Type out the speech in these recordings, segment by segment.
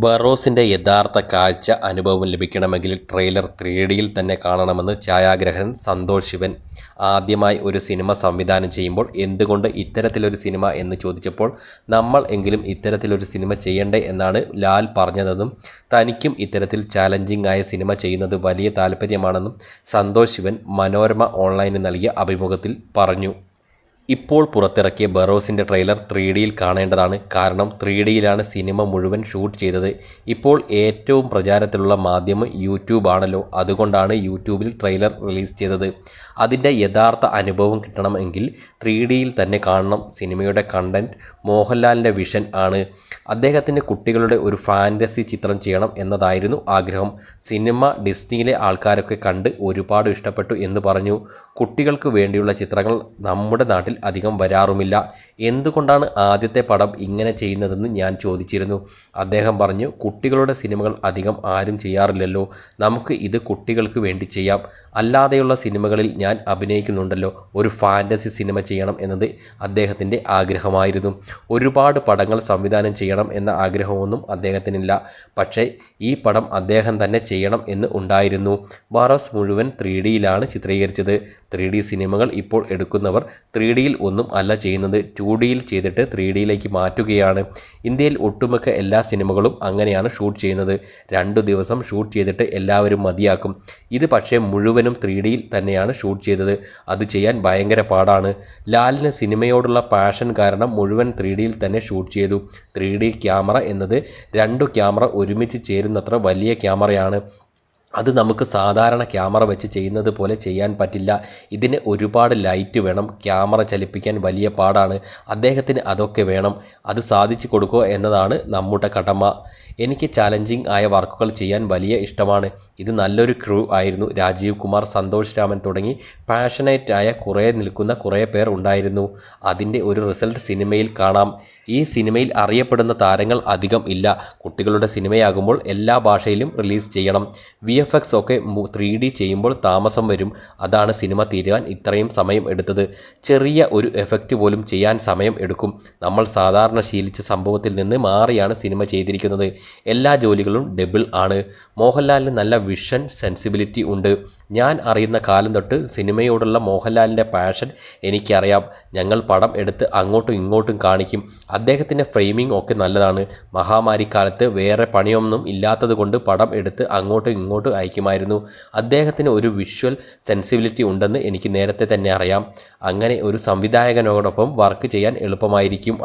ബറോസിന്റെ യഥാർത്ഥ കാഴ്ച അനുഭവം ലഭിക്കണമെങ്കിൽ ട്രെയിലർ 3Dയിൽ തന്നെ കാണണമെന്ന് ഛായാഗ്രാഹകൻ സന്തോഷ് ശിവൻ. ആദ്യമായി ഒരു സിനിമ സംവിധാനം ചെയ്യുമ്പോൾ എന്തുകൊണ്ട് ഇത്തരത്തിലൊരു സിനിമ എന്ന് ചോദിച്ചപ്പോൾ നമ്മൾ എങ്കിലും ഇത്തരത്തിലൊരു സിനിമ ചെയ്യണ്ടേ എന്നാണ് ലാൽ പറഞ്ഞതെന്നും തനിക്കും ഇത്തരത്തിൽ ചാലഞ്ചിങ് ആയ സിനിമ ചെയ്യുന്നത് വലിയ താല്പര്യമാണെന്നും സന്തോഷ് ശിവൻ മനോരമ ഓൺലൈനിന് നൽകിയ അഭിമുഖത്തിൽ പറഞ്ഞു. ഇപ്പോൾ പുറത്തിറക്കിയ ബറോസിന്റെ ട്രെയിലർ 3Dയിൽ കാണേണ്ടതാണ്. കാരണം 3Dയിലാണ് സിനിമ മുഴുവൻ ഷൂട്ട് ചെയ്തത്. ഇപ്പോൾ ഏറ്റവും പ്രചാരത്തിലുള്ള മാധ്യമം യൂട്യൂബ് ആണല്ലോ. അതുകൊണ്ടാണ് യൂട്യൂബിൽ ട്രെയിലർ റിലീസ് ചെയ്തത്. അതിൻ്റെ യഥാർത്ഥ അനുഭവം കിട്ടണമെങ്കിൽ 3Dയിൽ തന്നെ കാണണം. സിനിമയുടെ കണ്ടന്റ് മോഹൻലാലിൻ്റെ വിഷൻ ആണ്. അദ്ദേഹത്തിന് കുട്ടികളുടെ ഒരു ഫാൻറ്റസി ചിത്രം ചെയ്യണം എന്നതായിരുന്നു ആഗ്രഹം. സിനിമ ഡിസ്നിയിലെ ആൾക്കാരൊക്കെ കണ്ട് ഒരുപാട് ഇഷ്ടപ്പെട്ടു എന്ന് പറഞ്ഞു. കുട്ടികൾക്ക് വേണ്ടിയുള്ള ചിത്രങ്ങൾ നമ്മുടെ നാട്ടിൽ അധികം വരാറുമില്ല. എന്തുകൊണ്ടാണ് ആദ്യത്തെ പടം ഇങ്ങനെ ചെയ്യുന്നതെന്ന് ഞാൻ ചോദിച്ചിരുന്നു. അദ്ദേഹം പറഞ്ഞു, കുട്ടികളുടെ സിനിമകൾ അധികം ആരും ചെയ്യാറില്ലല്ലോ, നമുക്ക് ഇത് കുട്ടികൾക്ക് വേണ്ടി ചെയ്യാം. അല്ലാതെയുള്ള സിനിമകളിൽ ഞാൻ അഭിനയിക്കുന്നുണ്ടല്ലോ, ഒരു ഫാൻറ്റസി സിനിമ ചെയ്യണം എന്നത് അദ്ദേഹത്തിൻ്റെ ആഗ്രഹമായിരുന്നു. ഒരുപാട് പടങ്ങൾ സംവിധാനം ചെയ്യണം എന്ന ആഗ്രഹമൊന്നും അദ്ദേഹത്തിനില്ല. പക്ഷേ ഈ പടം അദ്ദേഹം തന്നെ ചെയ്യണം എന്ന് ഉണ്ടായിരുന്നു. ബറോസ് മുഴുവൻ 3Dയിലാണ് ചിത്രീകരിച്ചത്. 3D സിനിമകൾ ഇപ്പോൾ എടുക്കുന്നവർ 3Dയിൽ ഒന്നും അല്ല ചെയ്യുന്നത്, 2Dയിൽ ചെയ്തിട്ട് 3Dയിലേക്ക് മാറ്റുകയാണ്. ഇന്ത്യയിൽ ഒട്ടുമിക്ക എല്ലാ സിനിമകളും അങ്ങനെയാണ് ഷൂട്ട് ചെയ്യുന്നത്. 2 ദിവസം ഷൂട്ട് ചെയ്തിട്ട് എല്ലാവരും മതിയാക്കും. ഇത് പക്ഷേ മുഴുവനും 3Dയിൽ തന്നെയാണ് ഷൂട്ട് ചെയ്തത്. അത് ചെയ്യാൻ ഭയങ്കര പാടാണ്. ലാലിന് സിനിമയോടുള്ള പാഷൻ കാരണം മുഴുവൻ 3Dയിൽ തന്നെ ഷൂട്ട് ചെയ്തു. 3D ക്യാമറ എന്നത് 2 ക്യാമറ ഒരുമിച്ച് ചേരുന്നത്ര വലിയ ക്യാമറയാണ്. അത് നമുക്ക് സാധാരണ ക്യാമറ വെച്ച് ചെയ്യുന്നത് പോലെ ചെയ്യാൻ പറ്റില്ല. ഇതിന് ഒരുപാട് ലൈറ്റ് വേണം. ക്യാമറ ചലിപ്പിക്കാൻ വലിയ പാടാണ്. അദ്ദേഹത്തിന് അതൊക്കെ വേണം. അത് സാധിച്ചു കൊടുക്കുക എന്നതാണ് നമ്മുടെ കടമ. എനിക്ക് ചാലഞ്ചിങ് ആയ വർക്കുകൾ ചെയ്യാൻ വലിയ ഇഷ്ടമാണ്. ഇത് നല്ലൊരു ക്രൂ ആയിരുന്നു. രാജീവ് കുമാർ, സന്തോഷ് രാമൻ തുടങ്ങി പാഷനേറ്റ് ആയ നിൽക്കുന്ന കുറേ പേർ ഉണ്ടായിരുന്നു. അതിൻ്റെ ഒരു റിസൾട്ട് സിനിമയിൽ കാണാം. ഈ സിനിമയിൽ അറിയപ്പെടുന്ന താരങ്ങൾ അധികം ഇല്ല. കുട്ടികളുടെ സിനിമയാകുമ്പോൾ എല്ലാ ഭാഷയിലും റിലീസ് ചെയ്യണം. VFX ഒക്കെ 3D ചെയ്യുമ്പോൾ താമസം വരും. അതാണ് സിനിമ തീരാൻ ഇത്രയും സമയം എടുത്തത്. ചെറിയ ഒരു എഫക്റ്റ് പോലും ചെയ്യാൻ സമയം എടുക്കും. നമ്മൾ സാധാരണ ശീലിച്ച സംഭവത്തിൽ നിന്ന് മാറിയാണ് സിനിമ ചെയ്തിരിക്കുന്നത്. എല്ലാ ജോലികളും ഡബിൾ ആണ്. മോഹൻലാലിന് നല്ല വിഷൻ സെൻസിബിലിറ്റി ഉണ്ട്. ഞാൻ അറിയുന്ന കാലം തൊട്ട് സിനിമയോടുള്ള മോഹൻലാലിൻ്റെ പാഷൻ എനിക്കറിയാം. ഞങ്ങൾ പടം എടുത്ത് അങ്ങോട്ടും ഇങ്ങോട്ടും കാണിക്കും. അദ്ദേഹത്തിൻ്റെ ഫ്രെയിമിംഗ് ഒക്കെ നല്ലതാണ്. മഹാമാരിക്കാലത്ത് വേറെ പണിയൊന്നും ഇല്ലാത്തത് കൊണ്ട് പടം എടുത്ത് അങ്ങോട്ടും ഇങ്ങോട്ടും അയക്കുമായിരുന്നു. അദ്ദേഹത്തിന് ഒരു വിഷ്വൽ സെൻസിബിലിറ്റി ഉണ്ടെന്ന് എനിക്ക് നേരത്തെ തന്നെ അറിയാം. അങ്ങനെ ഒരു സംവിധായകനോടൊപ്പം വർക്ക് ചെയ്യാൻ എളുപ്പമായിരിക്കും.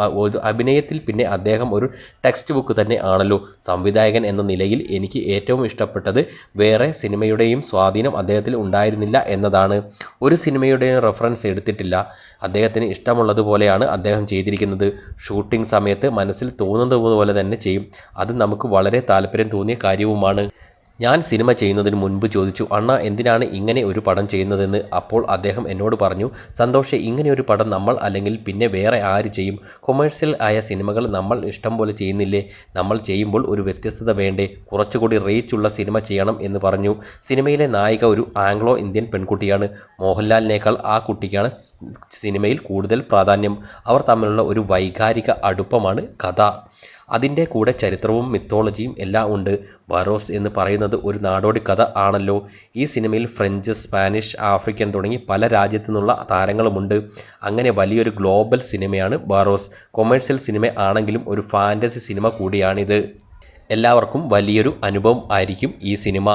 അഭിനയത്തിൽ പിന്നെ അദ്ദേഹം ഒരു ടെക്സ്റ്റ് ബുക്ക് തന്നെ ആണല്ലോ. സംവിധായകൻ എന്ന നിലയിൽ എനിക്ക് ഏറ്റവും ഇഷ്ടപ്പെട്ടത് വേറെ സിനിമയുടെയും സ്വാധീനം അദ്ദേഹത്തിൽ ഉണ്ടായിരുന്നില്ല എന്നതാണ്. ഒരു സിനിമയുടെയും റെഫറൻസ് എടുത്തിട്ടില്ല. അദ്ദേഹത്തിന് ഇഷ്ടമുള്ളതുപോലെയാണ് അദ്ദേഹം ചെയ്തിരിക്കുന്നത്. ഷൂട്ടിംഗ് സമയത്ത് മനസ്സിൽ തോന്നുന്നത് പോലെ തന്നെ ചെയ്യും. അത് നമുക്ക് വളരെ താല്പര്യം തോന്നിയ കാര്യവുമാണ്. ഞാൻ സിനിമ ചെയ്യുന്നതിന് മുൻപ് ചോദിച്ചു, അണ്ണാ എന്തിനാണ് ഇങ്ങനെ ഒരു പടം ചെയ്യുന്നതെന്ന്. അപ്പോൾ അദ്ദേഹം എന്നോട് പറഞ്ഞു, സന്തോഷേ, ഇങ്ങനെ ഒരു പടം നമ്മൾ അല്ലെങ്കിൽ പിന്നെ വേറെ ആര് ചെയ്യും? കൊമേഴ്സ്യൽ ആയ സിനിമകൾ നമ്മൾ ഇഷ്ടം പോലെ ചെയ്യുന്നില്ലേ? നമ്മൾ ചെയ്യുമ്പോൾ ഒരു വ്യത്യസ്തത വേണ്ടേ? കുറച്ചുകൂടി റീച്ച് ഉള്ള സിനിമ ചെയ്യണം എന്ന് പറഞ്ഞു. സിനിമയിലെ നായിക ഒരു ആംഗ്ലോ ഇന്ത്യൻ പെൺകുട്ടിയാണ്. മോഹൻലാലിനേക്കാൾ ആ കുട്ടിക്കാണ് സിനിമയിൽ കൂടുതൽ പ്രാധാന്യം. അവർ തമ്മിലുള്ള ഒരു വൈകാരിക അടുപ്പമാണ് കഥ. അതിൻ്റെ കൂടെ ചരിത്രവും മിത്തോളജിയും എല്ലാം ഉണ്ട്. ബറോസ് എന്ന് പറയുന്നത് ഒരു നാടോടി കഥ ആണല്ലോ. ഈ സിനിമയിൽ ഫ്രഞ്ച്, സ്പാനിഷ്, ആഫ്രിക്കൻ തുടങ്ങി പല രാജ്യത്തു നിന്നുള്ള താരങ്ങളുമുണ്ട്. അങ്ങനെ വലിയൊരു ഗ്ലോബൽ സിനിമയാണ് ബറോസ്. കൊമേഴ്സ്യൽ സിനിമ ആണെങ്കിലും ഒരു ഫാൻറ്റസി സിനിമ കൂടിയാണിത്. എല്ലാവർക്കും വലിയൊരു അനുഭവം ആയിരിക്കും ഈ സിനിമ.